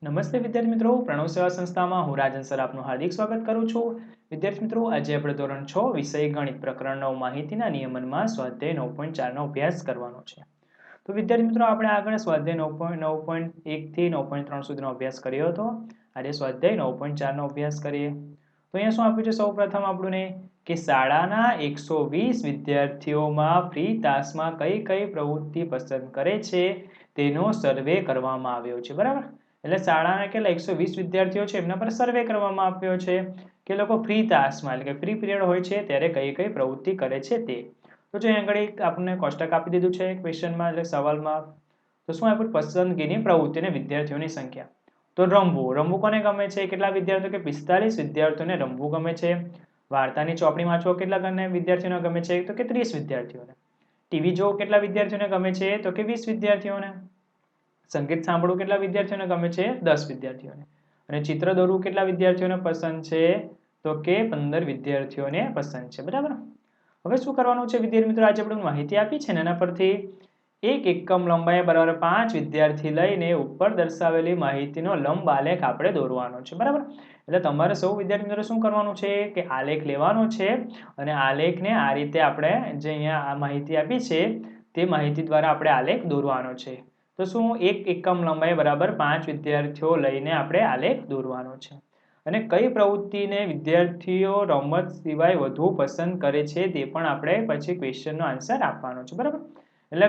નમસ્તે વિદ્યાર્થી મિત્રો, પ્રણવ સેવા સંસ્થામાં હું રાજન સર આપનું હાર્દિક સ્વાગત કરું છું. વિદ્યાર્થી મિત્રો, આજે આપણે ધોરણ 6 વિષય ગણિત પ્રકરણ 9 માહિતીના નિયમનમાં સ્વાધ્યાય 9.4નો અભ્યાસ કરવાનો છે. તો વિદ્યાર્થી મિત્રો, આપણે આગળ સ્વાધ્યાય 9.1 થી 9.3 સુધીનો અભ્યાસ કર્યો હતો. આજે સ્વાધ્યાય 9.4નો અભ્યાસ કરીએ. તો અહીંયા શું આપ્યું છે? સૌપ્રથમ આપણને કે શાળાના 120 વિદ્યાર્થીઓમાં ફ્રી તાસમાં કઈ કઈ પ્રવૃત્તિ પસંદ કરે છે તેનો સર્વે કરવામાં આવ્યો છે. બરાબર, એટલે શાળાના કેટલા 120 વિદ્યાર્થીઓ છે એમના પર સર્વે કરવામાં આવ્યો છે કે લોકો ફ્રી તાસમાં એટલે કે ફ્રી પીરિયડ હોય છે ત્યારે કઈ કઈ પ્રવૃત્તિ કરે છે તે. તો જો અહીં આગળ આપણને કોષ્ટક આપી દીધું છે ક્વેશ્ચનમાં એટલે સવાલમાં. તો શું આપ્યું? પસંદગીની પ્રવૃત્તિ અને વિદ્યાર્થીઓની સંખ્યા. તો રમવું, રમવું કોને ગમે છે? કેટલા વિદ્યાર્થીઓ? કે 45 વિદ્યાર્થીઓને રમવું ગમે છે. વાર્તાની ચોપડી વાંચવો કેટલા વિદ્યાર્થીઓને ગમે છે? તો કે 30 વિદ્યાર્થીઓને. ટીવી જોવું કેટલા વિદ્યાર્થીઓને ગમે છે? તો કે 20 વિદ્યાર્થીઓને. સંગીત સાંભળવું કેટલા વિદ્યાર્થીઓને ગમે છે? 10 વિદ્યાર્થીઓને. અને ચિત્ર દોરવું કેટલા વિદ્યાર્થીઓને પસંદ છે? તો કે 15 વિદ્યાર્થીઓને પસંદ છે. બરાબર. હવે શું કરવાનું છે વિદ્યાર્થી મિત્રો? આજે આપણે માહિતી આપી છે ને એના પરથી એક એકમ લંબાઈ બરાબર 5 વિદ્યાર્થી લઈને ઉપર દર્શાવેલી માહિતીનો લંબ આલેખ આપણે દોરવાનો છે. બરાબર, એટલે તમારે સૌ વિદ્યાર્થી મિત્રો શું કરવાનું છે કે આલેખ લેવાનો છે અને આલેખને આ રીતે આપણે જે અહીંયા આ માહિતી આપી છે તે માહિતી દ્વારા આપણે આલેખ દોરવાનો છે. તો શું એક એકમ લંબાઈ બરાબર 5 વિદ્યાર્થીઓ લઈને આપણે આલેખ દોરવાનો છે. અને કઈ પ્રવૃત્તિને વિદ્યાર્થીઓ રમત સિવાય વધુ પસંદ કરે છે તે પણ આપણે પછી ક્વેશ્ચનનો આન્સર આપવાનો છે. બરાબર, એટલે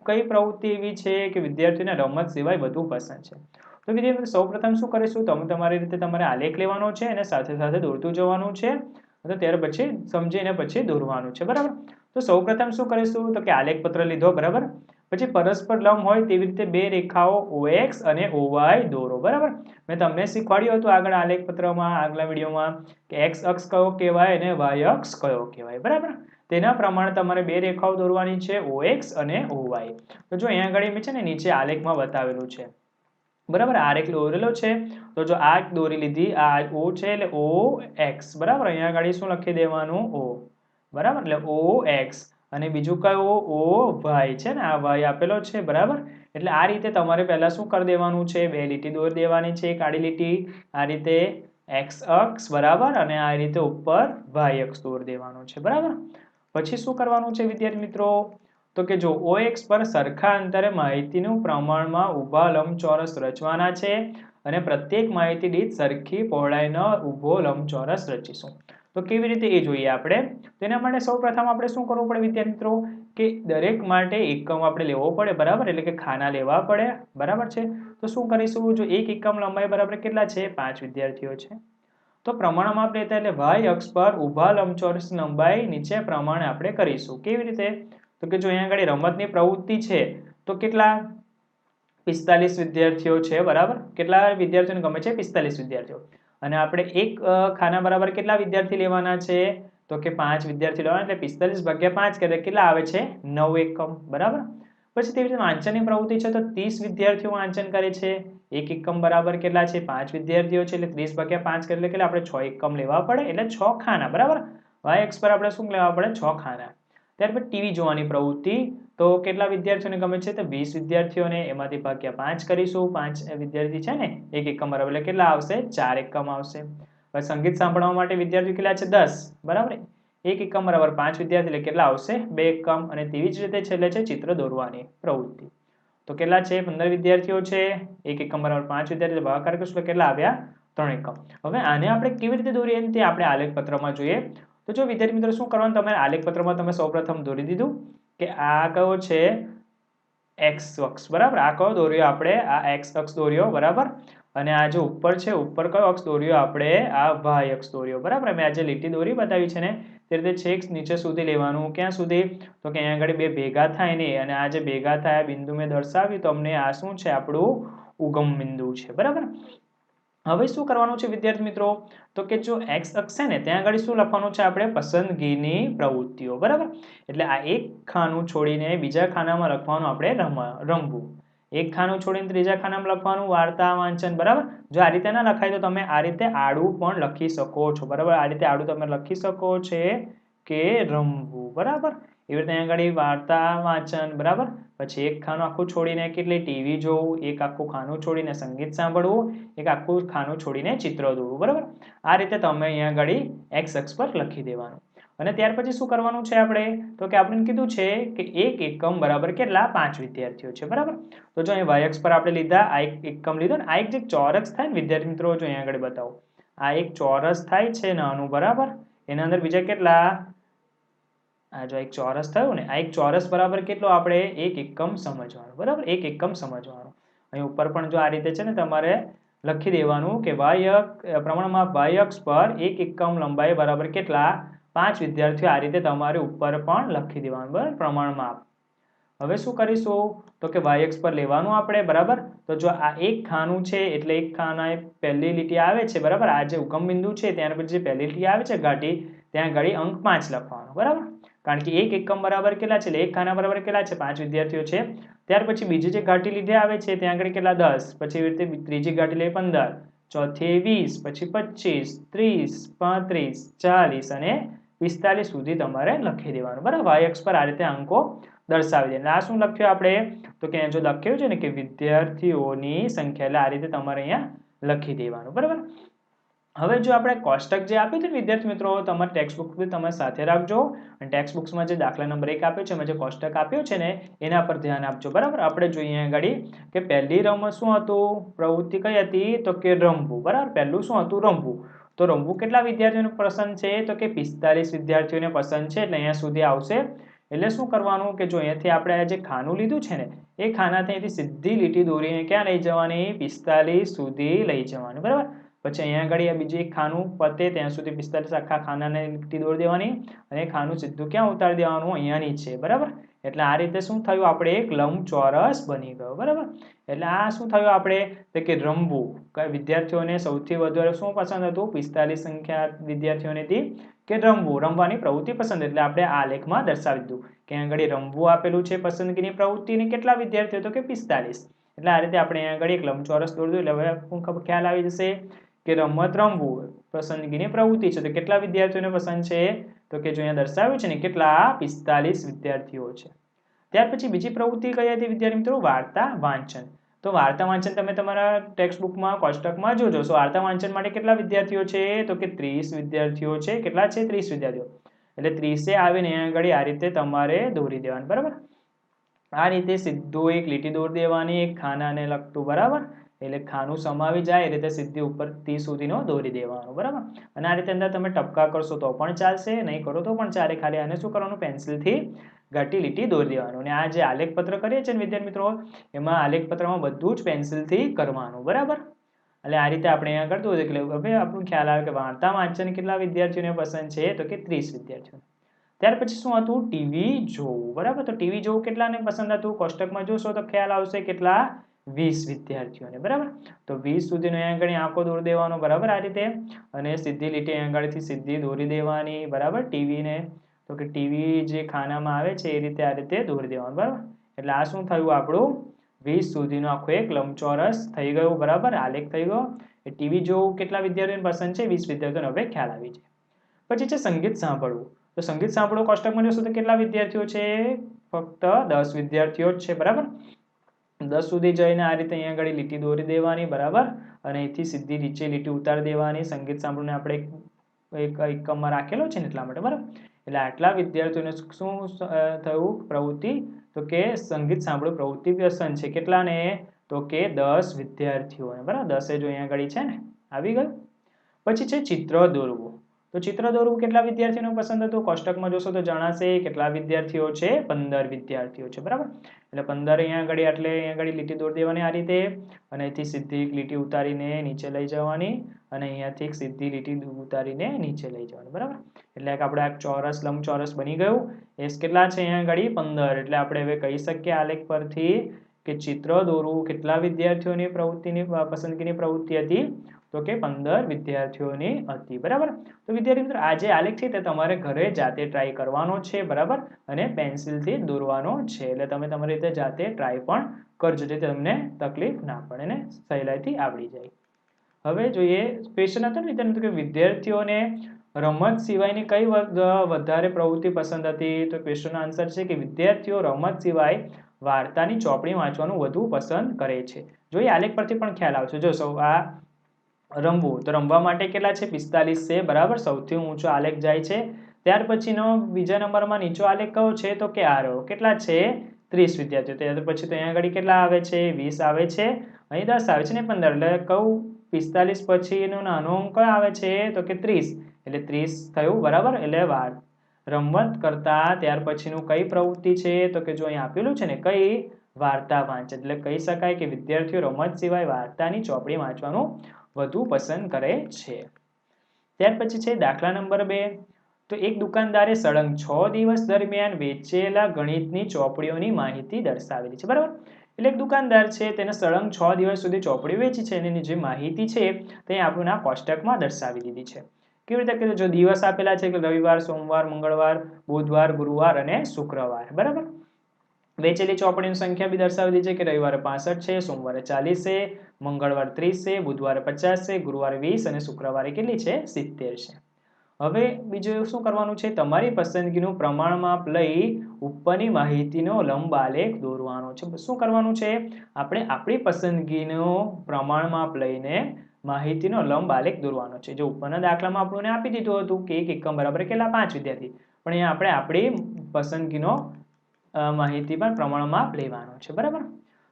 કઈ પ્રવૃત્તિ એવી છે કે વિદ્યાર્થીઓને રમત સિવાય વધુ પસંદ છે. તો વિદ્યાર્થી સૌપ્રથમ શું કરીશું? તમે તમારી રીતે તમારે આલેખ લેવાનો છે અને સાથે સાથે દોરતું જવાનું છે. તો ત્યાર પછી સમજીને પછી દોરવાનું છે. બરાબર, તો સૌપ્રથમ શું કરીશું? તો કે આલેખ પત્ર લીધો. બરાબર, પછી પરસ્પર લંબ હોય તેવી રીતે બે રેખાઓ OX અને OY દોરો. બરાબર, મેં તમને શીખવાડ્યું હતું આગળ આલેખ પત્રમાં આગલા વિડીયોમાં કે X અક્ષ કયો કહેવાય અને Y અક્ષ કયો કહેવાય. બરાબર, તેના પ્રમાણે તમારે બે રેખાઓ દોરવાની છે OX અને OY. તો જો અહીંયા આગળ મેં છે ને નીચે આલેખમાં બતાવેલું છે. બરાબર, આલેખ દોરેલો છે. તો જો આ દોરી લીધી, આ O છે એટલે OX. બરાબર, અહીંયા આગળ શું લખી દેવાનું? O. બરાબર, એટલે OX. અને બીજું કયું? OY છે ને, આ Y આપેલો છે. બરાબર, એટલે આ રીતે તમારે પહેલા શું કરી દેવાનું છે? બે લીટી દોરી દેવાની છે, કાળી લીટી આ રીતે X અક્ષ. બરાબર, અને આ રીતે ઉપર Y અક્ષ દોરી દેવાનું છે. બરાબર, પછી શું કરવાનું છે વિદ્યાર્થી મિત્રો? તો કે જો OX પર સરખા અંતરે માહિતીનું પ્રમાણમાં ઊભા લંબચોરસ રચવાના છે અને પ્રત્યેક માહિતી દીઠ સરખી પહોળાઈનો ઊભો લંબચોરસ રચીશું. તો કેવી રીતે એ જોઈએ આપણે. તો એના માટે સૌપ્રથમ આપણે શું કરવું પડે વિદ્યાર્થી મિત્રો? કે દરેક માટે એકમ આપણે લેવો પડે. બરાબર, એટલે કે ખાના લેવા પડે. બરાબર છે, તો શું કરીશું? જો એક એકમ લંબાઈ બરાબર કેટલા છે? 5 વિદ્યાર્થીઓ છે. તો પ્રમાણ માપ લેતા એટલે Y અક્ષ પર ઊભા લંબચોરસ લંબાઈ નીચે પ્રમાણે આપણે કરીશું. કેવી રીતે? તો કે જો અહીંયા આગળ રમતની પ્રવૃત્તિ છે તો કેટલા? 45 વિદ્યાર્થીઓ છે. બરાબર, કેટલા વિદ્યાર્થીઓને ગમે છે? 45 વિદ્યાર્થીઓ. અને આપણે એક ખાના બરાબર કેટલા વિદ્યાર્થી લેવાના છે? તો કે 5 વિદ્યાર્થી લેવાના, એટલે 45 ભાગ્યા 5 કરે કેટલા આવે છે? 9 એકમ. બરાબર, પછી તેવી રીતે વાંચનની પ્રવૃત્તિ છે તો 30 વિદ્યાર્થીઓ વાંચન કરે છે. એક એકમ બરાબર કેટલા છે? 5 વિદ્યાર્થીઓ છે, એટલે 30 ભાગ્યા 5 કરે એટલે આપણે 6 એકમ લેવા પડે, એટલે 6 ખાના. બરાબર, Y અક્ષ પર આપણે શું લેવા પડે? 6 ખાના. ત્યાર પછી ટીવી જોવાની પ્રવૃત્તિ તો કેટલા વિદ્યાર્થીઓને ગમે છે? તો 20 વિદ્યાર્થીઓને, એમાંથી ભાગ્યા 5 કરીશું. 5 વિદ્યાર્થી છે ને, એક એકમ બરાબર એટલે કેટલા આવશે? 4 એકમ આવશે. હવે સંગીત સાંભળવા માટે વિદ્યાર્થીઓ કેટલા છે? 10. બરાબર, એક એકમ બરાબર 5 વિદ્યાર્થી એટલે કેટલા આવશે? 2 એકમ. અને તેવી જ રીતે છેલ્લે છે ચિત્ર દોરવાની પ્રવૃત્તિ. તો કેટલા છે? 15 વિદ્યાર્થીઓ છે. એક એકમ બરાબર 5 વિદ્યાર્થી ભાગાકાર કરીશું તો કેટલા આવ્યા? 3 એકમ. હવે આને આપણે કેવી રીતે દોરીએ તે આપણે આલેખ પત્રમાં જોઈએ. તો જો વિદ્યાર્થી મિત્રો શું કરવાનું? તમે આલેખ પત્રમાં તમે સૌપ્રથમ દોરી દીધું કે આ કયો છે? X અક્ષ. બરાબર, આ કયો દોર્યો આપણે? આ X અક્ષ દોર્યો. બરાબર, અને આ જે ઉપર છે ઉપર કયો અક્ષ દોર્યો આપણે? આ Y અક્ષ દોર્યો. બરાબર, મેં આજે લીટી દોરી બતાવી છે ને તે રીતે છેક નીચે સુધી લેવાનું. ક્યાં સુધી? તો કે અહીંયા આગળ બે ભેગા થાય ને, અને આ જે ભેગા થયા બિંદુ મેં દર્શાવ્યું તમને, આ શું છે? આપણું ઉગમ બિંદુ છે. બરાબર, હવે શું કરવાનું છે વિદ્યાર્થી મિત્રો? તો કે જો X અક્ષ છે ને ત્યાં આગળ શું લખવાનું છે આપણે? પસંદગીની પ્રવૃત્તિઓ. બરાબર, એટલે આ એક ખાનું છોડીને બીજા ખાનામાં લખવાનું આપણે રમવું. એક ખાનું છોડીને ત્રીજા ખાનામાં લખવાનું વાર્તા વાંચન. બરાબર, જો આ રીતે ના લખાય તો તમે આ રીતે આડું પણ લખી શકો છો. બરાબર, આ રીતે આડું તમે લખી શકો છો કે રમવું. બરાબર, એવી રીતે અહીંયા આગળ વાર્તા વાંચન. બરાબર, પછી એક ખાનું આખું છોડીને કેટલી ટીવી જોવું, એક આખું ખાનું છોડીને સંગીત સાંભળવું, એક આખું ખાનું છોડીને ચિત્ર દોરવું, બરાબર. આ રીતે તમે અહીંયા આગળ એક્સ અક્ષ પર લખી દેવાનું. અને ત્યાર પછી શું કરવાનું છે આપણે, તો કે આપણે કીધું છે કે એક એકમ બરાબર કેટલા 5 વિદ્યાર્થીઓ છે, બરાબર. તો જો અહીં વાય અક્ષ પર આપણે લીધા, આ એક એકમ લીધો ને, આ એક જે ચોરસ થાય ને વિદ્યાર્થી મિત્રો, જો અહીંયા આગળ બતાવો, આ એક ચોરસ થાય છે નાનું, બરાબર. એના અંદર બીજા કેટલા, આ જો એક ચોરસ થયું ને, આ એક ચોરસ બરાબર કેટલો આપણે એક એકમ સમજવાનું, બરાબર. એક એકમ સમજવાનું. અહીં ઉપર પણ જો આ રીતે છે ને તમારે લખી દેવાનું કે પ્રમાણમાં વાય અક્ષ પર એક એકમ લંબાઈ બરાબર કેટલા 5 વિદ્યાર્થીઓ, આ રીતે તમારે ઉપર પણ લખી દેવાનું, બરાબર, પ્રમાણમાં. હવે શું કરીશું, તો કે વાય અક્ષ પર લેવાનું આપણે, બરાબર. તો જો આ એક ખાનું છે એટલે એક ખાના પહેલી લીટી આવે છે, બરાબર. આ જે ઉગમ બિંદુ છે ત્યાર પછી જે પહેલી લીટી આવે છે ઘાટી, ત્યાં ઘડી અંક 5 લખવાનો, બરાબર. કારણ કે એક એકમ બરાબર કેટલા છે, એટલે એક ખાના બરાબર કેટલા છે 5 વિદ્યાર્થીઓ છે. ત્યાર પછી બીજી જે ઘાટી લીટી આવે છે ત્યાં આગળ કેટલા 10, પછી એવી રીતે ત્રીજી ઘાટી લઈ 15, ચોથી 20, પછી 25, 30, 35, 40 અને 45 સુધી તમારે લખી દેવાનું, બરાબર. વાય અક્ષ પર આ રીતે અંકો દર્શાવી દે. આ શું લખ્યું આપણે, તો કે જો લખ્યું છે ને કે વિદ્યાર્થીઓની સંખ્યા, એટલે આ રીતે તમારે અહીંયા લખી દેવાનું, બરાબર. હવે જો આપણે કોષ્ટક જે આપ્યું છે વિદ્યાર્થી મિત્રો, તમારે ટેક્સ્ટ બુક બી તમે સાથે રાખજો, અને ટેક્સ્ટ બુક્સમાં જે દાખલા નંબર 1 આપ્યો છે, એમાં જે કોષ્ટક આપ્યું છે ને એના પર ધ્યાન આપજો, બરાબર. આપણે જોઈએ આગળ કે પહેલી રમત શું હતું, પ્રવૃત્તિ કઈ હતી, તો કે રમવું, બરાબર. પહેલું શું હતું, રમવું. તો રમવું કેટલા વિદ્યાર્થીઓને પસંદ છે, તો કે 45 વિદ્યાર્થીઓને પસંદ છે, એટલે અહીંયા સુધી આવશે. એટલે શું કરવાનું કે જો અહીંયાથી આપણે જે ખાનું લીધું છે ને, એ ખાનાથી અહીંથી સીધી લીટી દોરીને ક્યાં લઈ જવાની, 45 સુધી લઈ જવાની, બરાબર. પછી અહીંયા આગળ બીજી એક ખાનું પતે ત્યાં સુધી 45 આખા ખાનાને લીટી દોરી દેવાની, અને ખાનું સીધું ક્યાં ઉતારી દેવાનું, અહીંયા નીચે, બરાબર. એટલે આ રીતે શું થયું, આપણે એક લંબચોરસ બની ગયો, બરાબર. એટલે આ શું થયું આપણે, તો કે રમવું વિદ્યાર્થીઓને સૌથી વધારે શું પસંદ હતું, 45 સંખ્યા વિદ્યાર્થીઓને હતી કે રમવું, રમવાની પ્રવૃત્તિ પસંદ, એટલે આપણે આ લેખમાં દર્શાવી દીધું કે આગળ રમવું આપેલું છે પસંદગીની પ્રવૃત્તિની કેટલા વિદ્યાર્થીઓ, તો કે 45. એટલે આ રીતે આપણે આગળ એક લંબચોરસ દોરી દઉં, એટલે હવે ખ્યાલ આવી જશે કે રમત રમવું પસંદગીની પ્રવૃત્તિ છે, તો કેટલા વિદ્યાર્થીઓને પસંદ છે, તો કે જો અહીંયા દર્શાવ્યું છે ને કેટલા 45 વિદ્યાર્થીઓ છે. ત્યાર પછી બીજી પ્રવૃત્તિ કઈ હતી વિદ્યાર્થી મિત્રો, વાર્તા વાંચન. તો વાર્તા વાંચન તમે તમારા ટેક્સ્ટ બુકમાં કોષ્ટકમાં જોજો. વાર્તા વાંચન માટે કેટલા વિદ્યાર્થીઓ છે, તો કે 30 વિદ્યાર્થીઓ છે. કેટલા છે, 30 વિદ્યાર્થીઓ. એટલે 30 આવીને અહીંયા આગળ આ રીતે તમારે દોરી દેવાનું, બરાબર. આ રીતે સીધું એક લીટી દોરી દેવાની, એક ખાનાને લગતું, બરાબર. એટલે ખાનું સમાવી જાય એ રીતે સીધી ઉપર 30 સુધીનો દોરી દેવાનો, બરાબર. અને આ રીતે અંદર તમે ટપકા કરશો તો પણ ચાલશે, નહીં કરો તો પણ ચાલે. ખાલી આને શું કરવાનું, પેન્સિલથી ઘાટી લીટી દોરી દેવાનું. અને આ જે આલેખપત્ર કરીએ છીએ ને વિદ્યાર્થી મિત્રો, એમાં આલેખપત્રમાં બધું જ પેન્સિલથી કરવાનું, બરાબર. એટલે આ રીતે આપણે અહીંયા કરતું હોય, એટલે હવે આપણને ખ્યાલ આવે કે વાર્તા વાંચન કેટલા વિદ્યાર્થીઓને પસંદ છે, તો કે 30 વિદ્યાર્થીઓ. ત્યાર પછી શું હતું, ટીવી જોવું, બરાબર. તો ટીવી જોવું કેટલાને પસંદ હતું, કોષ્ટકમાં જોશો તો ખ્યાલ આવશે કેટલા, 20 વિદ્યાર્થીઓને, બરાબર. તો 20 સુધીનો અહીંયા આગળ આંકો દોરી દેવાનો, બરાબર. આ રીતે અને સીધી લીટી અહીંયા આગળથી સીધી દોરી દેવાની, બરાબર. ટીવીને તો કે ટીવી જે ખાનામાં આવે છે એ રીતે આ રીતે દોરી દેવાનું, બરાબર. એટલે આ શું થયું આપણું 20 સુધીનો આખો એક લંબચોરસ થઈ ગયું, બરાબર. આલેખ થઈ ગયો. એ ટીવી જોવું કેટલા વિદ્યાર્થીઓને પસંદ છે, 20 વિદ્યાર્થીઓને હવે ખ્યાલ આવી જાય. પછી છે સંગીત સાંભળવું. તો સંગીત સાંભળવું કોષ્ટકમાં જોશો તો કેટલા વિદ્યાર્થીઓ છે, ફક્ત 10 વિદ્યાર્થીઓ જ છે, બરાબર. 10 સુધી જઈને આ રીતે અહીંયા આગળ લીટી દોરી દેવાની, બરાબર. અને અહીંથી સીધી નીચે લીટી ઉતારી દેવાની. સંગીત સાંભળીને આપણે એક એકમમાં રાખેલો છે ને એટલા માટે, બરાબર. એટલે આટલા વિદ્યાર્થીઓને શું થયું પ્રવૃત્તિ, તો કે સંગીત સાંભળવું પ્રવૃત્તિ પસંદ છે. કેટલાને, તો કે 10 વિદ્યાર્થીઓને, બરાબર. 10 જો અહીંયા આગળ છે ને આવી ગયું. પછી છે ચિત્ર દોરવું. તો ચિત્ર દોરવું કેટલા વિદ્યાર્થીઓને પસંદ હતું, કોષ્ટકમાં જોશો તો જણાશે કેટલા વિદ્યાર્થીઓ છે, 15 વિદ્યાર્થીઓ છે, બરાબર. એટલે 15 અહીંયા આગળ, એટલે અહીંયા આગળ લીટી દોરી દેવાની આ રીતે, અને અહીંથી સીધી એક લીટી ઉતારીને નીચે લઈ જવાની, અને અહીંયાથી એક સીધી લીટી ઉતારીને નીચે લઈ જવાની, બરાબર. એટલે આપણે આ ચોરસ લંબચોરસ બની ગયું. એસ કેટલા છે અહીંયા આગળ, 15. એટલે આપણે હવે કહી શકીએ આલેખ પરથી કે ચિત્ર દોરવું કેટલા વિદ્યાર્થીઓની પ્રવૃત્તિની પસંદગીની પ્રવૃત્તિ હતી, તો કે 15 વિદ્યાર્થીઓની હતી, બરાબર. તો વિદ્યાર્થી મિત્રો આ જે આલેખ છે તે તમારે ઘરે જાતે ટ્રાય કરવાનો છે, બરાબર. અને પેન્સિલથી દોરવાનો છે. એટલે તમે તમારી રીતે જાતે ટ્રાય પણ કરજો, જેથી તમને તકલીફ ના પડે ને સહેલાઈથી આવડી જાય. હવે જોઈએ ક્વેશ્ચન હતો ને વિદ્યાર્થી કે વિદ્યાર્થીઓને રમત સિવાયની કઈ વધારે પ્રવૃત્તિ પસંદ હતી. તો ક્વેશ્ચનનો આન્સર છે કે વિદ્યાર્થીઓ રમત સિવાય વાર્તાની ચોપડી વાંચવાનું વધુ પસંદ કરે છે. જોઈએ આલેખ પરથી પણ ખ્યાલ આવશે. જો સૌ આ રમવું, તો રમવા માટે કેટલા છે? 45 છે, બરાબર. સૌથી ઊંચો આલેખ જાય છે. ત્યાર પછીનો બીજા નંબરમાં નીચો આલેખ કયો છે? તો કે આ રહ્યો. કેટલા છે? 30 વિદ્યાર્થીઓ. ત્યાર પછી તો અહીંયા આગળ કેટલા આવે છે? 20 આવે છે. અહીં 10 આવે છે ને 15. એટલે કહું 45 પછીનો નાનો અંક કયો આવે છે? તો કે 30. એટલે 30 થયું, બરાબર. એટલે રમત કરતા ત્યાર પછીનું કઈ પ્રવૃત્તિ છે? તો કે જો અહીં આપેલું છે ને, કઈ? વાર્તા વાંચ. એટલે કહી શકાય કે વિદ્યાર્થીઓ રમત સિવાય વાર્તાની ચોપડી વાંચવાનું વધુ પસંદ કરે છે. ત્યાર પછી છે દાખલા નંબર 2. તો એક દુકાનદારે સળંગ 6 દિવસ દરમિયાન વેચેલા ગણિતની ચોપડીઓની માહિતી દર્શાવેલી છે, બરાબર. એટલે એક દુકાનદાર છે, તેને સળંગ 6 દિવસ સુધી ચોપડીઓ વેચી છે, એની જે માહિતી છે તે આપણને આ કોષ્ટકમાં દર્શાવી દીધી છે. કેવી રીતે? કે જો દિવસ આપેલા છે કે રવિવાર, સોમવાર, મંગળવાર, બુધવાર, ગુરુવાર અને શુક્રવાર, બરાબર. વેચેલી ચોપડીની સંખ્યા બી દર્શાવી દીધી છે કે રવિવારે 65 છે, સોમવારે 40 છે, મંગળવારે 30 છે, બુધવારે 50 છે, ગુરુવારે 20 અને શુક્રવારે કેટલી છે? 70 છે. હવે બીજું શું કરવાનું છે? તમારી પસંદગીનું પ્રમાણમાપ લઈ ઉપરની માહિતીનો લંબ આલેખ દોરવાનો છે. શું કરવાનું છે? આપણે આપણી પસંદગીનો પ્રમાણમાપ લઈને માહિતીનો લંબ આલેખ દોરવાનો છે. જો ઉપરના દાખલામાં આપણને આપી દીધું હતું કે 1 એકમ બરાબર કેટલા? 5 વિદ્યાર્થી. પણ અહીંયા આપણે આપણી પસંદગીનો માહિતી પણ પ્રમાણમાપ લેવાનો છે, બરાબર.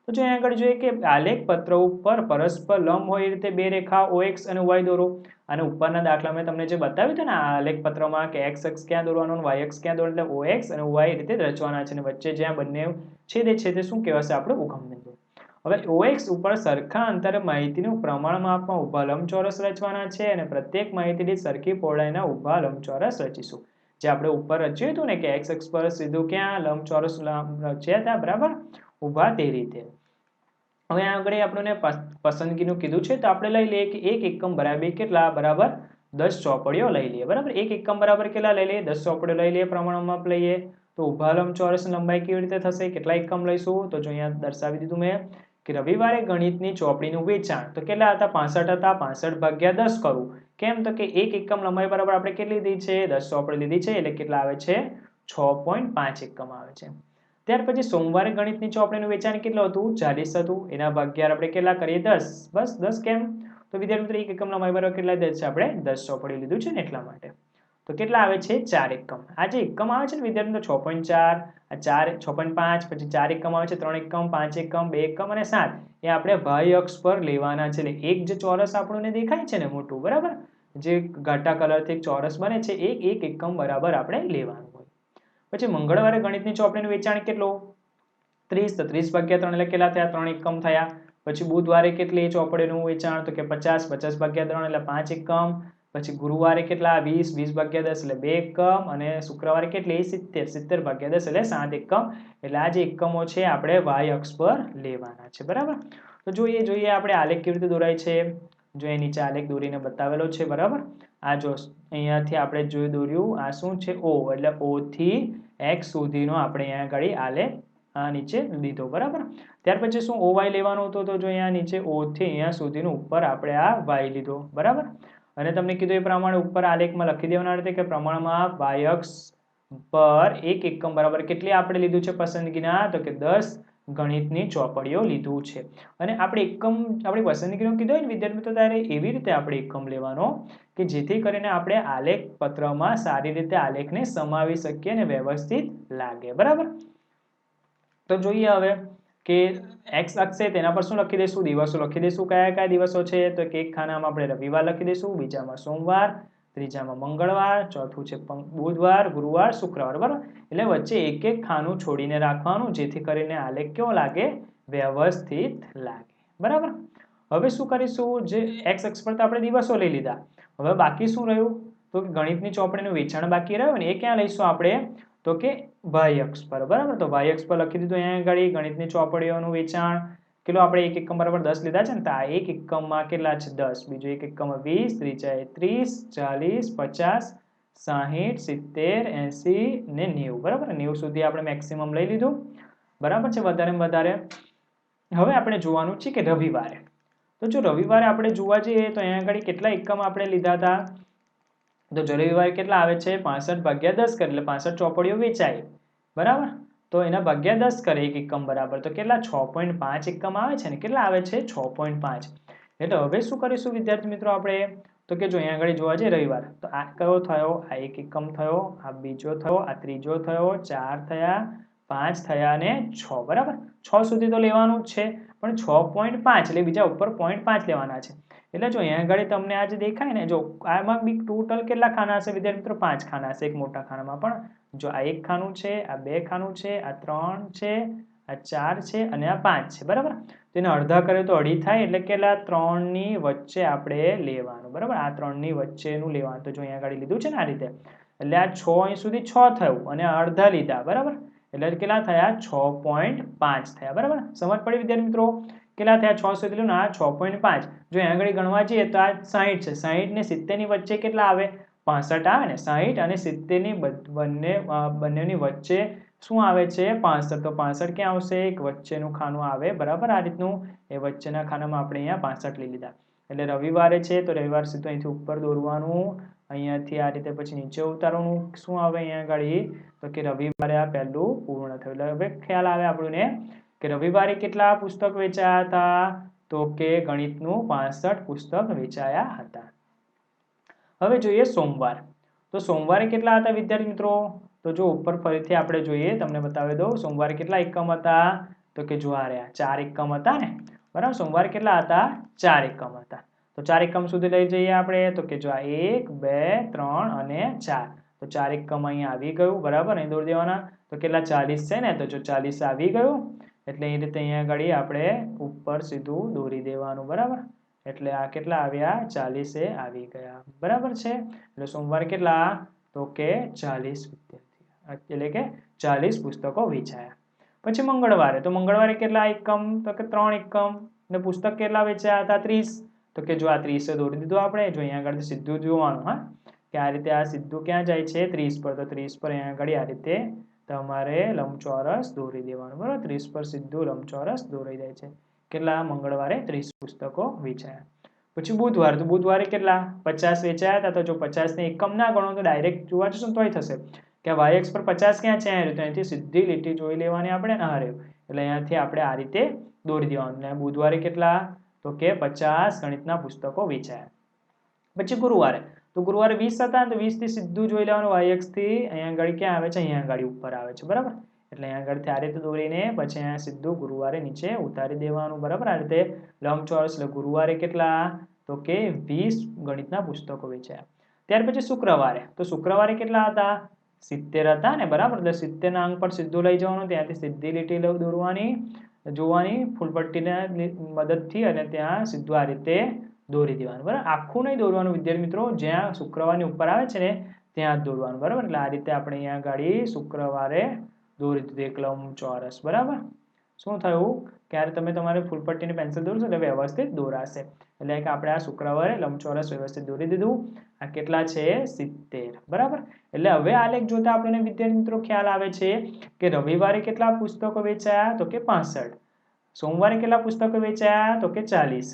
તો જો અહીંયા આગળ જોઈએ કે આલેખ પત્ર ઉપર પરસ્પર લંબ હોય એ રીતે બે રેખા OX અને Y દોરો. અને ઉપરના દાખલા મેં તમને જે બતાવ્યું હતું ને આલેખ પત્રમાં કે X અક્ષ ક્યાં દોરવાનો અને Y અક્ષ ક્યાં દોરવાનો, એટલે OX અને Y રીતે રચવાના છે અને વચ્ચે જ્યાં બંને છેદે છે તે શું કહેવાશે? આપણું ઉગમ બિંદુ. હવે OX ઉપર સરખા અંતરે માહિતીનું પ્રમાણમાપમાં ઊભા લંબચોરસ રચવાના છે અને પ્રત્યેક માહિતીની સરખી પહોળાઈના ઊભા લંબચોરસ રચીશું. જે આપણે ઉપર રચ્યું હતું ને કે X અક્ષ પર સીધું ક્યાં લંબચોરસ રચ્યા હતા, બરાબર, ઊભા તે રીતે. હવે આગળ આપણને પસંદગીનું કીધું છે, તો આપણે લઈ લઈએ કે 1 એકમ બરાબર કેટલા? બરાબર 10 ચોપડીઓ લઈ લઈએ, બરાબર. 1 એકમ બરાબર કેટલા લઈ લઈએ? 10 ચોપડીઓ લઈ લઈએ, પ્રમાણમાપ લઈએ. તો ઊભા લંબચોરસ લંબાઈ કેવી રીતે થશે? કેટલા એકમ લઈશું? તો જો અહીંયા દર્શાવી દીધું મેં કે રવિવારે ગણિતની ચોપડીનું વેચાણ તો કેટલા હતા? 65 હતા. 65 ભાગ્યા 10 કરું. કેમ? તો કે 1 એકમ લંબાઈ બરાબર આપણે કેટલી લીધી છે? 10 ચોપડી લીધી છે, એટલે કેટલા આવે છે? 6.5 એકમ આવે છે. ત્યાર પછી સોમવારે ગણિતની ચોપડીનું વેચાણ કેટલું હતું? 40 હતું. એના ભાગ્યા આપણે કેટલા કરીએ? 10. બસ 10 કેમ? તો વિદ્યાર્થી મિત્રો 1 એકમ લંબાઈ બરાબર કેટલા છે? આપણે 10 ચોપડી લીધું છે ને એટલા માટે. તો કેટલા આવે છે? 4 એકમ. આ જે એકમ આવે છે ને વિદ્યાર્થી મિત્રો 6.4, આ 4 6.5, પછી 4 એકમ આવે છે, 3 એકમ, 5 એકમ, 2 એકમ અને 7. એ આપણે y અક્ષ પર લેવાના છે. એટલે એક જે ચોરસ આપણને દેખાય છે ને મોટું, બરાબર, જે ઘાટા કલરથી એક ચોરસ બને છે, એ 1 એકમ બરાબર આપણે લેવાનું હોય. પછી મંગળવારે ગણિતની ચોપડીનું વેચાણ કેટલું? 30. તો 30 ભાગ્યા 3 એટલે કેટલા થયા? 3 એકમ થયા. પછી બુધવારે કેટલી ચોપડીનું વેચાણ? તો કે 50. 50 ભાગ્યા 3 એટલે 5 એકમ. પછી ગુરુવારે કેટલા? 20. 20 ભાગ્યા 10 એટલે 2 એકમ. અને શુક્રવારે કેટલી? 70. 70 ભાગ્યા 10 એટલે 7 એકમ. એટલે આ જે એકમો છે આપણે y અક્ષ પર લેવાના છે, બરાબર. તો જોઈએ આપણે આલેખ કેવી રીતે દોરાય છે. જો એ નીચે આલેખ દોરીને બતાવેલો છે, બરાબર. આ જો અહીંયાથી આપણે જોઈ દોર્યું, આ શું છે? O. એટલે O થી X સુધીનો આપણે અહીંયા આગળ આલેખ નીચે લીધો, બરાબર. ત્યાર પછી શું OY લેવાનું હતું? તો જો અહીંયા નીચે O થી અહીંયા સુધીનું ઉપર આપણે આ Y લીધો, બરાબર. અને તમને કીધું એ પ્રમાણે ઉપર આલેખમાં લખી દેવાના રીતે કે પ્રમાણમાં y અક્ષ પર 1 એકમ બરાબર કેટલી આપણે લીધું છે પસંદગીના? તો કે 10 ગણિતની ચોપડીઓ લીધું છે. અને આપણે એકમ આપણી પસંદગીનો કીધો હોય ને વિદ્યાર્થી મિત્રો, ત્યારે એવી રીતે આપણે એકમ લેવાનો કે જેથી કરીને આપણે આલેખ પત્રમાં સારી રીતે આલેખને સમાવી શકીએ અને વ્યવસ્થિત લાગે, બરાબર. તો જોઈએ હવે કે x અક્ષ છે તેના પર શું લખી દઈશું? દિવસો લખી દઈશું. કયા કયા દિવસો છે? તો કે એક ખાનામાં આપણે રવિવાર લખી દઈશું, બીજામાં સોમવાર, ત્રીજામાં મંગળવાર, ચોથું છે બુધવાર, ગુરુવાર, શુક્રવાર, બરાબર. એટલે વચ્ચે એક એક ખાનું છોડીને રાખવાનું જેથી કરીને આલેખ કેવો લાગે? વ્યવસ્થિત લાગે, બરાબર. હવે શું કરીશું? જે x અક્ષ પર તો આપણે દિવસો લઈ લીધા. હવે બાકી શું રહ્યું? તો ગણિતની ચોપડીનું વેચાણ બાકી રહ્યું ને, એ ક્યાં લઈશું આપણે? તો કે y અક્ષ પર, બરાબર. તો y અક્ષ પર લખી દીધું અહીંયા આગળ ગણિતની ચોપડીઓનું વેચાણ કેટલું? આપણે 1 એકમ બરાબર 10 લીધા છે ને, તો આ 1 એકમમાં કેટલા છે? 10. બીજું 1 એકમમાં 20, ત્રીજા 30, 40, 50, 60, 70, 80 ને 90, બરાબર. 90 સુધી આપણે મેક્સિમમ લઈ લીધું, બરાબર છે, વધારેમાં વધારે. હવે આપણે જોવાનું છે કે રવિવારે, તો જો રવિવારે આપણે જોવા જઈએ તો અહીંયા આગળ કેટલા એકમ આપણે લીધા હતા? તો જો રવિવારે કેટલા આવે છે? 65 ભાગ્યા 10 કરે એટલે 65 ચોપડીઓ વેચાય, બરાબર. તો એના ભાગ્યા 10 કરે 1 એકમ બરાબર તો કેટલા 6.5 એકમ આવે છે ને કેટલા આવે છે 6.5 એટલે હવે શું કરીશું વિદ્યાર્થી મિત્રો આપણે તો કે જો અહીંયા આગળ જોવા જઈએ રવિવાર તો આ કયો થયો આ 1 એકમ થયો આ બીજો થયો આ ત્રીજો થયો 4 થયા 5 થયા અને 6 બરાબર 6 સુધી તો લેવાનું જ છે પણ 6.5 એટલે બીજા ઉપર 0.5 લેવાના છે એટલે જો અહીંયા આગળ તમને આ જે દેખાય ને જો આમાં બી ટોટલ કેટલા ખાના હશે વિદ્યાર્થી મિત્રો 5 ખાના હશે એક મોટા ખાનામાં પણ જો આ 1 ખાનું છે આ 2 ખાનું છે આ 3 છે આ 4 છે અને આ 5 છે બરાબર તો એને અડધા કરે તો અઢી થાય એટલે કેટલા 3 ની વચ્ચે આપણે લેવાનું બરાબર આ 3 ની વચ્ચેનું લેવાનું તો જો અહીંયા આગળ લીધું છે ને આ રીતે એટલે આ 6 અહીં સુધી 6 થયું અને અડધા લીધા બરાબર એટલે કેટલા થયા 6.5 થયા બરાબર સમજ પડી વિદ્યાર્થી મિત્રો કેટલા થયા 6 સુધી લો ને આ 6.5 જો અહીંયા આગળ ગણવા જઈએ તો આ 60 છે 60 ને 70 ની વચ્ચે કેટલા આવે 65 આવે ને 60 અને 70 ની બંનેની વચ્ચે શું આવે છે 65 તો 65 ક્યાં આવશે એક વચ્ચેનું ખાનું આવે બરાબર આ રીતનું એ વચ્ચેના ખાનામાં આપણે અહીંયા 65 લઈ લીધા એટલે રવિવારે છે તો રવિવાર સીધું અહીંથી ઉપર દોરવાનું અહીંયાથી આ રીતે પછી નીચે ઉતારવાનું શું આવે અહીંયા આગળ તો કે રવિવારે આ પહેલું પૂર્ણ થયું એટલે હવે ખ્યાલ આવે આપણને કે રવિવારે કેટલા પુસ્તક વેચાયા હતા તો કે ગણિતનું 65 પુસ્તક વેચાયા હતા હવે જોઈએ સોમવાર તો સોમવારે કેટલા હતા વિદ્યાર્થી મિત્રો તો જો ઉપર ફરીથી આપણે જોઈએ તમને બતાવી દઉં સોમવારે કેટલા એકમ હતા તો કે જો આ રહ્યા 4 એકમ હતા ને બરાબર સોમવારે કેટલા હતા 4 એકમ હતા તો 4 એકમ સુધી લઈ જઈએ આપણે તો કે જો આ 1 2 3 અને 4 તો 4 એકમ અહીં આવી ગયું બરાબર અહીં દોરી દેવાના તો કેટલા 40 છે ને તો જો 40 આવી ગયું એટલે એ રીતે અહીંયા આગળ આપણે ઉપર સીધું દોરી દેવાનું બરાબર એટલે આ કેટલા આવ્યા 40 એ આવી ગયા બરાબર છે એટલે સોમવારે કેટલા તો કે 40 વિદ્યાર્થી એટલે કે 40 પુસ્તકો વેચાયા પછી મંગળવારે તો મંગળવારે કેટલા એકમ તો કે 3 એકમ ને પુસ્તક કેટલા વેચાયા હતા 30 તો કે જો આ 30 દોરી દીધું આપણે જો અહીંયા આગળ સીધું જોવાનું હા કે આ રીતે આ સીધું ક્યાં જાય છે 30 પર તો 30 પર અહીંયા આગળ આ રીતે તમારે લંબચોરસ દોરી દેવાનું બરાબર 30 પર સીધું લંબચોરસ દોરાઈ જાય છે કેટલા મંગળવારે 30 પુસ્તકો વેચાયા પછી બુધવાર તો બુધવારે કેટલા 50 વેચાયા હતા તો જો 50 ને એકમ ના ગણો તો ડાયરેક્ટ જોવા જશો તોય થશે કે y અક્ષ પર 50 ક્યાં છે તો અહીંથી સીધી લીટી જોઈ લેવાની આપણે ના રહ્યું એટલે અહીંયાથી આપણે આ રીતે દોરી દેવાનું અને બુધવારે કેટલા તો કે 50 ગણિતના પુસ્તકો વેચાયા પછી ગુરુવારે તો ગુરુવારે 20 હતા તો 20 થી સીધું જોઈ લેવાનું y અક્ષ થી અહીંયા આગળ ક્યાં આવે છે અહીંયા આગળ ઉપર આવે છે બરાબર એટલે અહીંયા આગળથી આ રીતે દોરીને પછી અહીંયા સીધું ગુરુવારે નીચે ઉતારી દેવાનું બરાબર આ રીતે લંબચોરસ એટલે ગુરુવારે કેટલા તો કે 20 ગણિતના પુસ્તકો વેચાયા ત્યાર પછી શુક્રવારે તો શુક્રવારે કેટલા હતા 70 હતા ને બરાબર એટલે 70 ના અંક પર સીધું લઈ જવાનું ત્યાંથી સીધી લીટી દોરવાની જોવાની ફૂલપટ્ટીના મદદથી અને ત્યાં સીધું આ રીતે દોરી દેવાનું બરાબર આખું નહીં દોરવાનું વિદ્યાર્થી મિત્રો જ્યાં શુક્રવારની ઉપર આવે છે ને ત્યાં જ દોરવાનું બરાબર એટલે આ રીતે આપણે અહીંયા ગાડી શુક્રવારે દોરી દીધું એક લંબચોરસ બરાબર શું થયું ક્યારે તમે તમારે ફૂલપટ્ટીની પેન્સિલ દોરશો એટલે વ્યવસ્થિત દોરાશે એટલે કે આપણે આ શુક્રવારે લંબચોરસ વ્યવસ્થિત દોરી દીધું આ કેટલા છે 70 બરાબર એટલે હવે આ લેખ જોતા આપણને વિદ્યાર્થી મિત્રો ખ્યાલ આવે છે કે રવિવારે કેટલા પુસ્તકો વેચાયા તો કે 65 સોમવારે કેટલા પુસ્તકો વેચાયા તો કે 40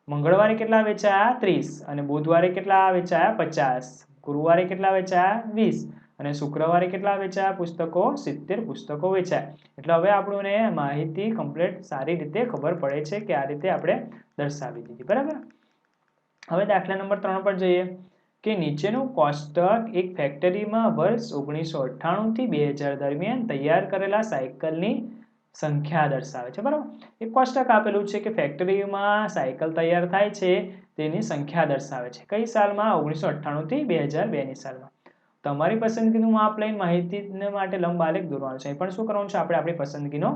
મંગળવારે કેટલા વેચાયા 30 અને બુધવારે કેટલા વેચાયા 50 ગુરુવારે કેટલા વેચાયા 20 અને શુક્રવારે કેટલા વેચાયા પુસ્તકો 70 પુસ્તકો વેચાયા એટલે હવે આપણને માહિતી કમ્પ્લીટ સારી રીતે ખબર પડે છે કે આ રીતે આપણે દર્શાવી દીધી બરાબર હવે દાખલા નંબર 3 પર જઈએ કે નીચેનું કોષ્ટક એક ફેક્ટરીમાં વર્ષ 1998 થી 2000 દરમિયાન તૈયાર કરેલા સાયકલની સંખ્યા દર્શાવે છે બરાબર એક કોષ્ટક આપેલું છે કે ફેક્ટરીમાં સાયકલ તૈયાર થાય છે તેની સંખ્યા દર્શાવે છે કઈ સાલમાં 1998 થી 2002 ની સાલમાં તમારી પસંદગીનું માપ લઈને માહિતી માટે લંબ આલેખ દોરવાનો છે પણ શું કરવાનું છે આપણે આપણી પસંદગીનો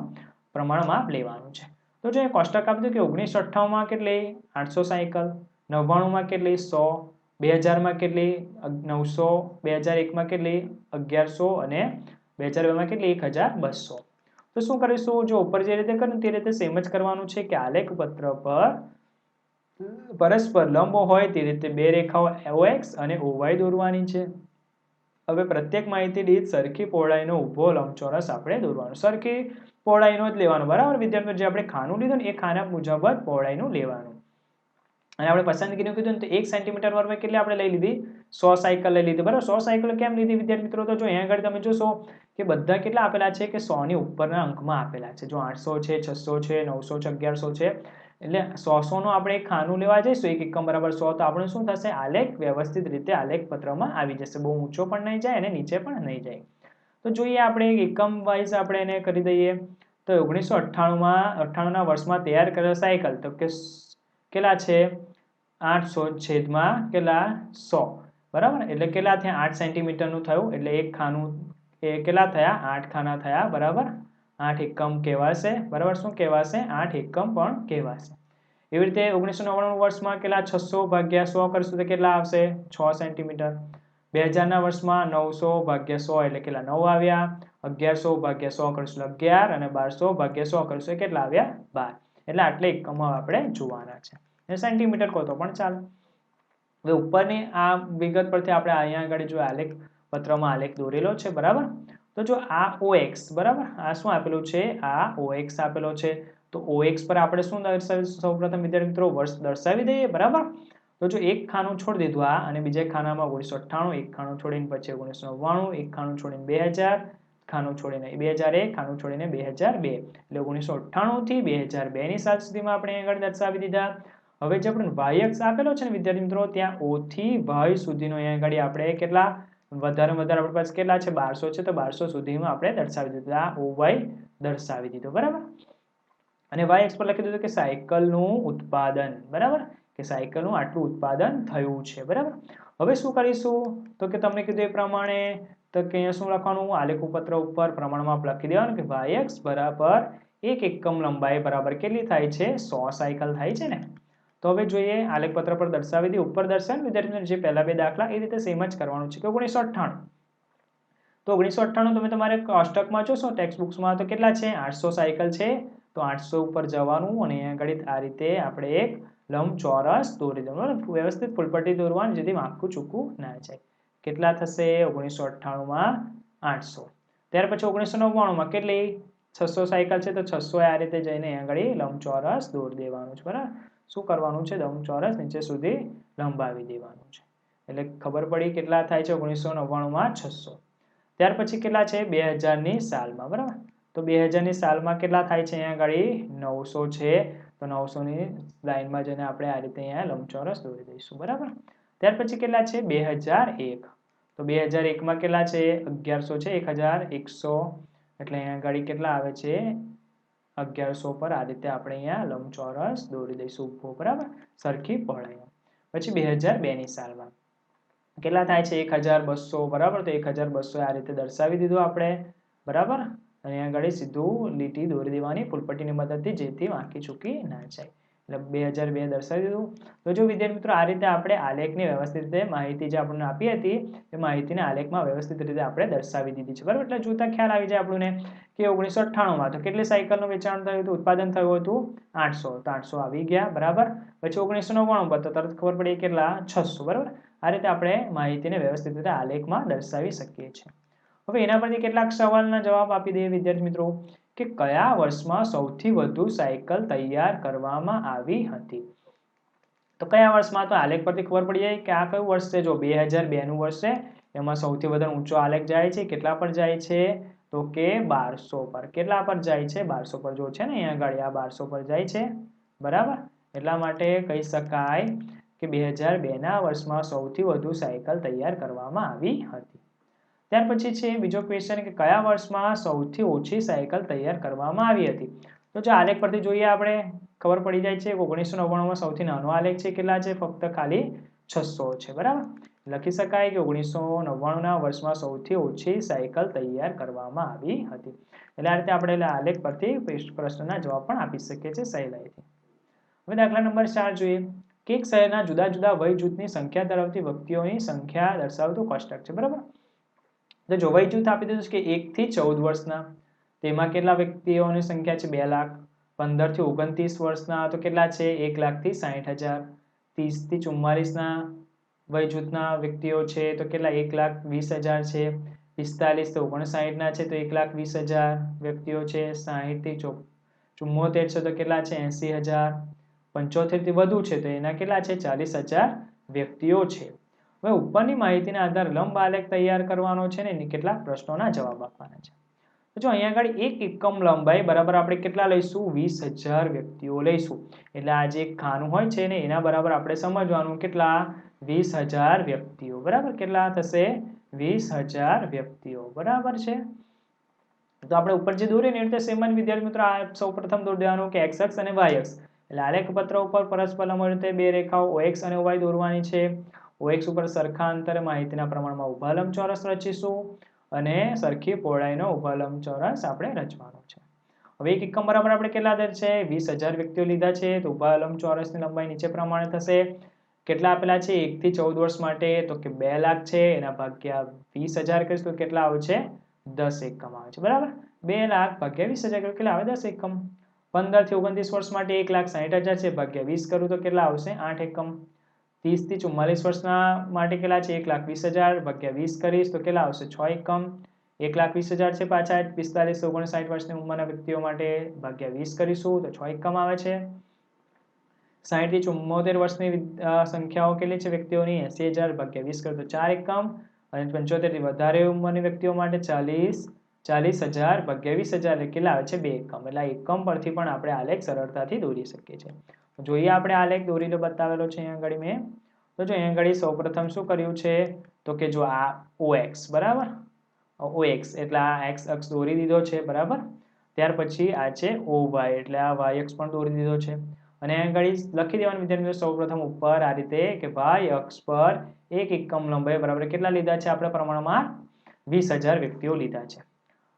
પ્રમાણ માપ લેવાનું છે તો જો કોષ્ટક આપ્યું કે 1998 માં કેટલી 800 સાયકલ 99 માં કેટલી 100 2000 માં કેટલી 900 2001 માં કેટલી 1100 અને 2002 માં કેટલી 1200 તો શું કરીશું જો ઉપર જે રીતે કર્યું તે રીતે સેમ જ કરવાનું છે કે આલેખ પત્ર પર પરસ્પર લંબ હોય તે રીતે બે રેખાઓ OX અને OY દોરવાની છે હવે પ્રત્યેક માહિતી દીઠ સરખી પહોળાઈનો ઊભો લંબચોરસ આપણે દોરવાનો સરખી પહોળાઈનો જ લેવાનો બરાબર વિદ્યાર્થીઓ જે આપણે ખાનું લીધું ને એ ખાના મુજબ જ પહોળાઈનું લેવાનું અને આપણે પસંદગીનું કીધું ને તો 1 સેન્ટીમીટર વર્ગમાં કેટલી આપણે લઈ લીધી 100 સાયકલ લઈ લીધી બરાબર 100 સાયકલ કેમ લીધી વિદ્યાર્થી મિત્રો તો જો અહીંયા આગળ તમે જોશો કે બધા કેટલા આપેલા છે કે 100 ની ઉપરના અંકમાં આપેલા છે જો 800 છે 600 છે 900 છે 1100 છે એટલે 100 નું આપણે એક ખાનું લેવા જઈશું એક એકમ બરાબર 100 તો આપણે શું થશે આલેખ વ્યવસ્થિત રીતે આલેખ પત્રમાં આવી જશે બહુ ઊંચો પણ નહીં જાય અને નીચે પણ નહીં જાય તો જોઈએ આપણે એકમ વાઇઝ આપણે એને કરી દઈએ તો 1998 ના વર્ષમાં તૈયાર કરેલ સાયકલ તો કે કેટલા છે 800 છેદમાં કેટલા 100 બરાબર એટલે કેટલા થયા 8 સેન્ટીમીટરનું થયું એટલે એક ખાનું એ કેટલા થયા 8 ખાના થયા બરાબર 8 એકમ કહેવાશે બરાબર શું કહેવાશે 8 એકમ પણ કહેવાશે એવી રીતે 1999 વર્ષમાં કેટલા 600 ભાગ્યા 100 કરશું તો કેટલા આવશે 6 સેન્ટીમીટર 2000 ના વર્ષમાં 900 ભાગ્યા 100 એટલે કેટલા 9 આવ્યા 1100 ભાગ્યા 100 કરશું 11 અને 1200 ભાગ્યા 100 કરશું કેટલા આવ્યા 12 એટલે આટલે એકમો આપણે જોવાના છે સેન્ટીમીટર કહો તો પણ ચાલે હવે ઉપરની આ વિગત પરથી આપણે અહીંયા આગળ જો આલેખ પત્રમાં આલેખ દોરેલો છે બરાબર તો જો આ OX બરાબર આ શું આપેલું છે આ OX આપેલો છે તો OX પર આપણે શું દર્શાવીશું સૌપ્રથમ વિદ્યાર્થી મિત્રો વર્ષ દર્શાવી દઈએ બરાબર તો જો એક ખાનું છોડી દીધું આ અને બીજા ખાનામાં 1998 એક ખાનું છોડીને પછી 1999 એક ખાનું છોડીને 2000 ખાનું છોડીને 2001 ખાનું છોડીને 2002 એટલે 1998 થી 2002 ની સાલ સુધીમાં આપણે આગળ દર્શાવી દીધા હવે જે આપણે y અક્ષ આપેલો છે ને વિદ્યાર્થી મિત્રો ત્યાં O થી y સુધીનો અહીંયા આગળ આપણે કેટલા વધારે વધારે આપણી પાસે કેટલા છે 1200 છે તો 1200 સુધીમાં આપણે દર્શાવી દીધું આ OY દર્શાવી દીધું બરાબર અને y અક્ષ પર લખી દીધું કે સાયકલનું ઉત્પાદન બરાબર કે સાયકલનું આટલું ઉત્પાદન થયું છે બરાબર હવે શું કરીશું તો કે તમને કીધું એ પ્રમાણે તો કે અહીંયા શું લખવાનું આલેખ પત્ર ઉપર પ્રમાણમાં લખી દેવાનું કે y અક્ષ બરાબર એક એકમ લંબાઈ બરાબર કેટલી થાય છે 100 સાયકલ થાય છે ને તો હવે જોઈએ આલેખ પત્ર પર દર્શાવી દી ઉપર દર્શાવે વિદ્યાર્થીઓને જે પહેલા બે દાખલા એ રીતે સેમ જ કરવાનું છે કે 1998 તો 1998 તમે તમારે કોષ્ટકમાં જોશો ટેક્સ્ટ બુક્સમાં તો કેટલા છે 800 સાયકલ છે તો 800 ઉપર જવાનું અને અહીંયા આગળ આ રીતે આપણે એક લંબચોરસ દોરી દેવાનું વ્યવસ્થિત ફૂલપટ્ટી દોરવાની જેથી માખું ચૂકવું ના જાય કેટલા થશે 1998 માં 800 ત્યાર પછી 1999 માં કેટલી 600 સાયકલ છે તો 600 આ રીતે જઈને અહીંયા આગળ લંબચોરસ દોરી દેવાનું છે બરાબર શું કરવાનું છે લંબચોરસ નીચે સુધી લંબાવી દેવાનું છે એટલે ખબર પડી કેટલા થાય છે 1999 માં 600 ત્યાર પછી કેટલા છે 2000 ની સાલમાં બરાબર તો 2000 ની સાલમાં કેટલા થાય છે અહીંયા આગળ 900 છે તો 900 ની લાઈનમાં જઈને આપણે આ રીતે અહીંયા લંબચોરસ દોરી દઈશું બરાબર ત્યાર પછી કેટલા છે 2001 તો 2001 માં કેટલા છે 1100 છે 1100 એટલે અહીંયા આગળ કેટલા આવે છે 1100 પર આ રીતે આપણે અહીંયા લંબચોરસ દોરી દઈશું ઊભો બરાબર સરખી પહોળાઈ પછી 2002 ની સાલમાં કેટલા થાય છે 1200 બરાબર તો 1200 આ રીતે દર્શાવી દીધું આપણે બરાબર અને અહીંયા આગળ સીધું લીટી દોરી દેવાની ફૂલપટ્ટીની મદદથી જેથી વાંકી ચૂકી ના જાય એટલે 2002 દર્શાવી દીધું તો જો વિદ્યાર્થી મિત્રો આ રીતે આપણે આલેખની વ્યવસ્થિત રીતે માહિતી જે આપણને આપી હતી એ માહિતીને આલેખમાં વ્યવસ્થિત રીતે આપણે દર્શાવી દીધી છે બરાબર એટલે જોતા ખ્યાલ આવી જાય આપણને કે 1998 માં તો કેટલી સાયકલનું વેચાણ થયું હતું ઉત્પાદન થયું હતું 800 તો 800 આવી ગયા બરાબર પછી 1999 પર તો તરત ખબર પડી કેટલા 600 બરાબર આ રીતે આપણે માહિતીને વ્યવસ્થિત રીતે આલેખમાં દર્શાવી શકીએ છીએ હવે એના પરથી કેટલાક સવાલના જવાબ આપી દઈએ વિદ્યાર્થી મિત્રો કે કયા વર્ષમાં સૌથી વધુ સાયકલ તૈયાર કરવામાં આવી હતી તો કયા વર્ષમાં તો આલેખ પરથી ખબર પડી જાય કે આ કયું વર્ષ છે જો 2002 નું વર્ષ છે એમાં સૌથી વધારે ઊંચો આલેખ જાય છે કેટલા પર જાય છે તો કે 1200 પર કેટલા પર જાય છે 1200 પર જો છે ને અહીંયા આગળ આ 1200 પર જાય છે બરાબર એટલા માટે કહી શકાય કે 2002 ના વર્ષમાં સૌથી વધુ સાયકલ તૈયાર કરવામાં આવી હતી ત્યાર પછી છે બીજો ક્વેશ્ચન કે કયા વર્ષમાં સૌથી ઓછી સાયકલ તૈયાર કરવામાં આવી હતી તો જો આલેખ પરથી જોઈએ આપણે ખબર પડી જાય છે 1999 માં સૌથી નાનો આલેખ છે કેટલા છે ફક્ત ખાલી 600 છે બરાબર લખી શકાય કે 1999 ના વર્ષમાં સૌથી ઓછી સાયકલ તૈયાર કરવામાં આવી હતી એટલે આ રીતે આપણે આલેખ પરથી પ્રશ્નના જવાબ પણ આપી શકીએ છીએ સહેલાઈથી હવે દાખલા નંબર 4 જોઈએ કે એક શહેરના જુદા જુદા વય જૂથની સંખ્યા ધરાવતી વ્યક્તિઓની સંખ્યા દર્શાવતું કોષ્ટક છે બરાબર તો જો વય જૂથ આપી દીધું છે કે 1 થી 14 વર્ષના તેમાં કેટલા વ્યક્તિઓની સંખ્યા છે 2 લાખ 15 થી 29 વર્ષના તો કેટલા છે 1 લાખ થી 60,000 30 થી 44 ના વય જૂથના વ્યક્તિઓ છે તો કેટલા 1,20,000 છે 45 થી 59 ના છે તો 1,20,000 વ્યક્તિઓ છે 60 થી 74 છે તો કેટલા છે 80,000 75 થી વધુ છે તો એના કેટલા છે 40,000 વ્યક્તિઓ છે. હવે ઉપરની માહિતીના આધારે લંબ આલેખ તૈયાર કરવાનો છે ને કેટલાક પ્રશ્નોના જવાબ આપવાના છે. તો જો અહીંયા આગળ 1 એકમ લંબાઈ બરાબર આપણે કેટલા લઈશું 20,000 વ્યક્તિઓ લઈશું. એટલે આ જે ખાનું હોય છે ને એના બરાબર આપણે સમજવાનું કેટલા 20,000 વ્યક્તિઓ બરાબર કેટલા થશે 20,000 વ્યક્તિઓ બરાબર છે. તો આપણે ઉપર જે દોરીને એ રીતે સેમ જ વિદ્યાર્થી મિત્રો આ સૌપ્રથમ દોરી દેવાનું કે x અક્ષ અને y અક્ષ. એટલે આલેખ પત્ર ઉપર પરસ્પર લંબ રીતે બે રેખાઓ OX અને OY દોરવાની છે. OX ઉપર સરખા અંતરે માહિતીના પ્રમાણમાં ઊભા લંબચોરસ રચીશું અને સરખી પહોળાઈનો ઊભા લંબચોરસ આપણે રચવાનો છે. હવે એક એકમ બરાબર આપણે કેટલા દર છે 20,000 વ્યક્તિઓ લીધા છે તો ઊભા લંબચોરસની લંબાઈ નીચે પ્રમાણે થશે. કેટલા આપેલા છે 1 થી 14 વર્ષ માટે તો કે 2 લાખ છે એના ભાગ્યા 20,000 કરીશું તો કેટલા આવે છે 10 એકમ આવે છે બરાબર. 2 લાખ ભાગ્યા 20,000 કેટલા આવે 10 એકમ. 15 થી 29 વર્ષ માટે 1,60,000 છે ભાગ્યા 20 કરું તો કેટલા આવશે 8 એકમ. 30 થી 44 વર્ષના માટે કેટલા છે 1,20,000 ભાગ્યા 20 કરીશ તો કેટલા આવશે 6 એકમ. 1,20,000 છે પાછા 45 થી 59 વર્ષની ઉંમરના વ્યક્તિઓ માટે ભાગ્યા 20 કરીશું તો 6 એકમ આવે છે. 60 થી 74 વર્ષની સંખ્યાઓ કેટલી છે વ્યક્તિઓની 80,000 ભાગ્યા 20 કરો તો 4 એકમ. અને 75 થી વધારે ઉંમરની વ્યક્તિઓ માટે 40,000 ભાગ્યા 20,000 કેટલા આવે છે 2 એકમ. એટલે એકમ પરથી પણ આપણે આલેખ સરળતાથી દોરી શકીએ છીએ. જોઈએ આપણે આલેખ દોરીને બતાવેલો છે અહીંયા આગળ મેં. તો જો અહીંયા આગળ સૌપ્રથમ શું કર્યું છે તો કે જો આ OX બરાબર OX એટલે આ x અક્ષ દોરી દીધો છે બરાબર. ત્યાર પછી આ છે OY એટલે આ y અક્ષ પણ દોરી દીધો છે. અને અહીંયા આગળ લખી દેવાનું વિદ્યાર્થીઓ સૌપ્રથમ ઉપર આ રીતે કે y અક્ષ પર 1 એકમ લંબાઈ બરાબર કેટલા લીધા છે આપણે પ્રમાણમાં 20,000 વ્યક્તિઓ લીધા છે.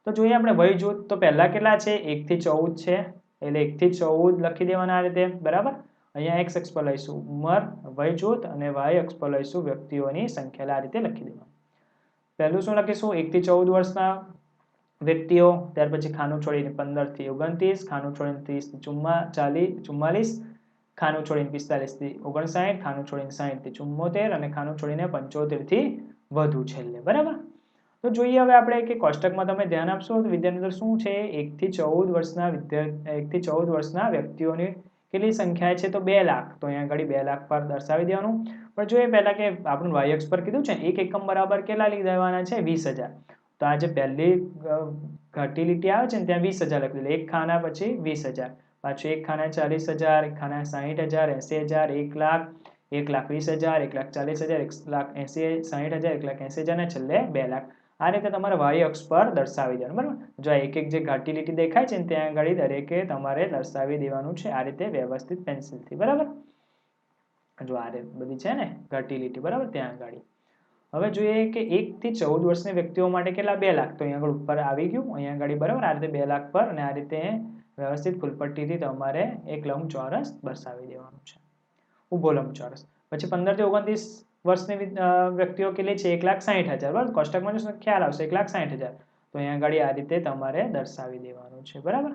તો જોઈએ આપણે વય જૂથ તો પહેલા કેટલા છે 1 થી 14 છે એટલે 1 થી 14 લખી દેવાના આ રીતે બરાબર. અહીંયા x અક્ષ પર લઈશું ઉંમર વય જૂથ અને y અક્ષ પર લઈશું વ્યક્તિઓની સંખ્યા આ રીતે લખી દેવાનું. પહેલું શું લખીશું 1 થી 14 વર્ષના વ્યક્તિઓ. ત્યાર પછી ખાનું છોડીને 15 થી 29, ખાનું છોડીને 30 થી 44, ખાનું છોડીને 45 થી 59, ખાનું છોડીને 60 થી 74 અને ખાનું છોડીને 75 થી વધુ છેલ્લે બરાબર. તો જોઈએ હવે આપણે કે કોષ્ટકમાં તમે ધ્યાન આપશો તો વિદ્યાર્થી મિત્રો શું છે 1 થી 14 વર્ષના વ્યક્તિઓની કેટલી સંખ્યા છે તો 2 લાખ. તો અહીંયા આગળ 2 લાખ પર દર્શાવી દેવાનું. પણ જોઈએ પહેલા કે આપણું y અક્ષ પર કીધું છે 1 એકમ બરાબર કેટલા લીધવાના છે 20,000. તો આ જે પહેલી ઘાટી લીટી આવે છે ને ત્યાં 20,000 લખી દીધું. એક ખાના પછી 20,000, પાછું એક ખાના 40,000, એક ખાના 60,000, 80,000, 1 લાખ, 1,20,000, 1,40,000, 1,60,000, 1,80,000 અને છેલ્લે 2 લાખ. આ રીતે તમારે y અક્ષ પર દર્શાવી દેવાનું બરાબર. જો એક એક જે ઘાટી લીટી દેખાય છે ને ત્યાં આગળ દરેકે તમારે દર્શાવી દેવાનું છે આ રીતે વ્યવસ્થિત પેન્સિલથી બરાબર. જો આ રીતે બધી છે ને ઘાટી લીટી બરાબર ત્યાં આગળ. હવે જોઈએ કે 1 થી 14 વર્ષની વ્યક્તિઓ માટે કેટલા 2 લાખ. તો અહીંયા આગળ ઉપર આવી ગયું અહીંયા આગળ બરાબર આ રીતે 2 લાખ પર અને આ રીતે વ્યવસ્થિત ફૂલપટ્ટીથી તમારે એક લંબચોરસ દર્શાવી દેવાનું છે ઊભો લંબચોરસ. પછી 15 થી 29 વર્ષની વ્યક્તિઓ કેટલી છે 1,60,000 બરાબર. કોષ્ટકમાં જો ખ્યાલ આવશે 1,60,000 તો અહીંયા આગળ આ રીતે તમારે દર્શાવી દેવાનું છે બરાબર.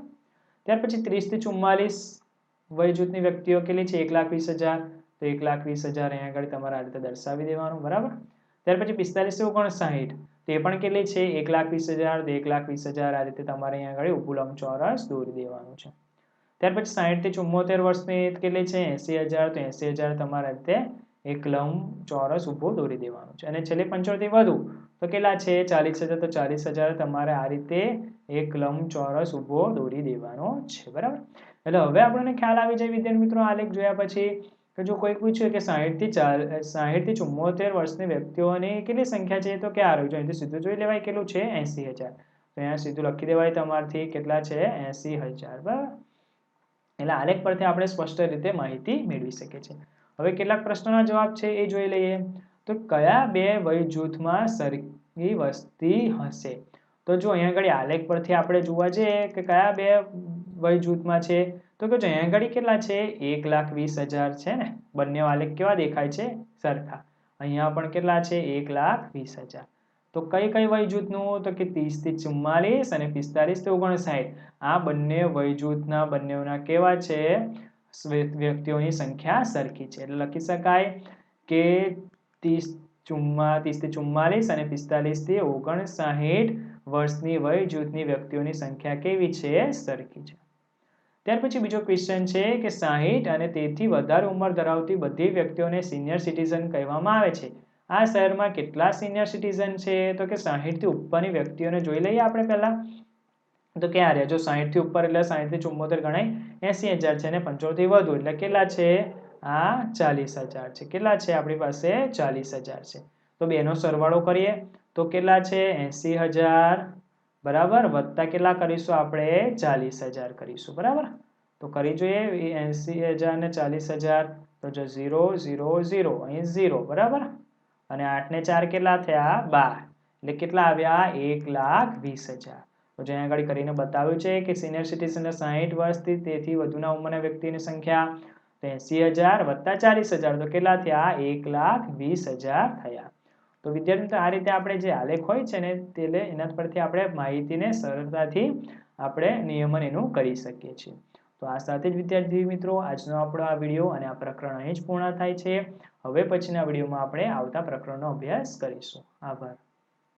ત્યાર પછી 30 થી 44 વય જૂથની વ્યક્તિઓ કેટલી છે 1,20,000 તો 1,20,000 અહીંયા આગળ તમારે આ રીતે દર્શાવી દેવાનું બરાબર. ત્યાર પછી 45 થી 59 તે પણ કેટલી છે 1,20,000 તો 1,20,000 આ રીતે તમારે અહીંયા આગળ ઊભું લંબચોરસ દોરી દેવાનું છે. ત્યાર પછી 60 થી 74 વર્ષની કેટલી છે 80,000 તો 80,000 તમારે આ રીતે એક લંબચોરસ ઊભો દોરી દેવાનું છે. અને છેલ્લે 75 થી વધુ તો કેટલા છે 40,000 તો 40,000 તમારે આ રીતે એક લંબચોરસ ઊભો દોરી દેવાનો છે બરાબર. એટલે હવે આપણને ખ્યાલ આવી જાય વિદ્યાર્થી મિત્રો આલેખ જોયા પછી કે જો કોઈ પૂછ્યું કે 60 થી 74 વર્ષની વ્યક્તિઓની કેટલી સંખ્યા છે તો ક્યાં આવ્યું? જો અહીંથી સીધું જોઈ લેવાય કેટલું છે 80,000. તો અહીંયા સીધું લખી દેવાય તમારથી કેટલા છે 80,000 બરાબર. એટલે આલેખ પરથી આપણે સ્પષ્ટ રીતે માહિતી મેળવી શકીએ છીએ. હવે કેટલાક પ્રશ્નોના જવાબ છે એ જોઈ લઈએ. તો કયા બે વય જૂથમાં સરખી વસ્તી હશે? તો જો અહીંયા આગળ આલેખ પરથી આપણે જોવા જઈએ કે કયા બે વય જૂથમાં છે તો કે જો અહીંયા આગળ કેટલા છે 1,20,000 છે ને બંને આલેખ કેવા દેખાય છે સરખા. અહીંયા પણ કેટલા છે 1,20,000. તો કઈ કઈ વય જૂથનું તો કે 30 થી 44 અને 45 થી 59 આ બંને વય જૂથના બંનેના કેવા છે વ્યક્તિઓની સંખ્યા સરખી છે. એટલે લખી શકાય કે 30 થી 44 અને 45 થી 59 વર્ષની વય જૂથની વ્યક્તિઓની સંખ્યા કેવી છે સરખી છે. ત્યાર પછી બીજો ક્વેશ્ચન છે કે 60 અને તેથી વધારે ઉંમર ધરાવતી બધી વ્યક્તિઓને સિનિયર સિટીઝન કહેવામાં આવે છે. આ શહેરમાં કેટલા સિનિયર સિટીઝન છે? તો કે 60 થી ઉપરની વ્યક્તિઓને જોઈ લઈએ આપણે પહેલા. તો કે આ રહ્યા, જો 60 થી ઉપર એટલે 60 થી 74 ગણાય 80,000 છે, અને 75 થી વધુ એટલે કેટલા છે? આ 40,000 છે. કેટલા છે આપણી પાસે? 40,000 છે. તો બેનો સરવાળો કરીએ તો કેટલા છે? 80,000 બરાબર, વત્તા કેટલા કરીશું આપણે? 40,000 કરીશું. બરાબર, તો કરી જોઈએ 80,000 ને 40,000, તો જો 0 0 0 અહીં 0. બરાબર, અને 8 ને 4 કેટલા થયા? 12. એટલે કેટલા આવ્યા? 1,20,000. તો જે આગળ કરીને બતાવ્યું છે કે સિનિયર સિટીઝન 60 વર્ષથી તેથી વધુના ઉંમરના વ્યક્તિની સંખ્યા 80,000 વત્તા 40,000, તો કેટલા થયા? 1,20,000 થયા. તો વિદ્યાર્થી મિત્રો, આ રીતે આપણે જે આલેખ હોય છે ને એના પરથી આપણે માહિતીને સરળતાથી આપણે નિયમન એનું કરી શકીએ છીએ. તો આ સાથે જ વિદ્યાર્થી મિત્રો, આજનો આપણો આ વિડીયો અને આ પ્રકરણ અહીં જ પૂર્ણ થાય છે. હવે પછીના વિડીયોમાં આપણે આવતા પ્રકરણનો અભ્યાસ કરીશું. આભાર.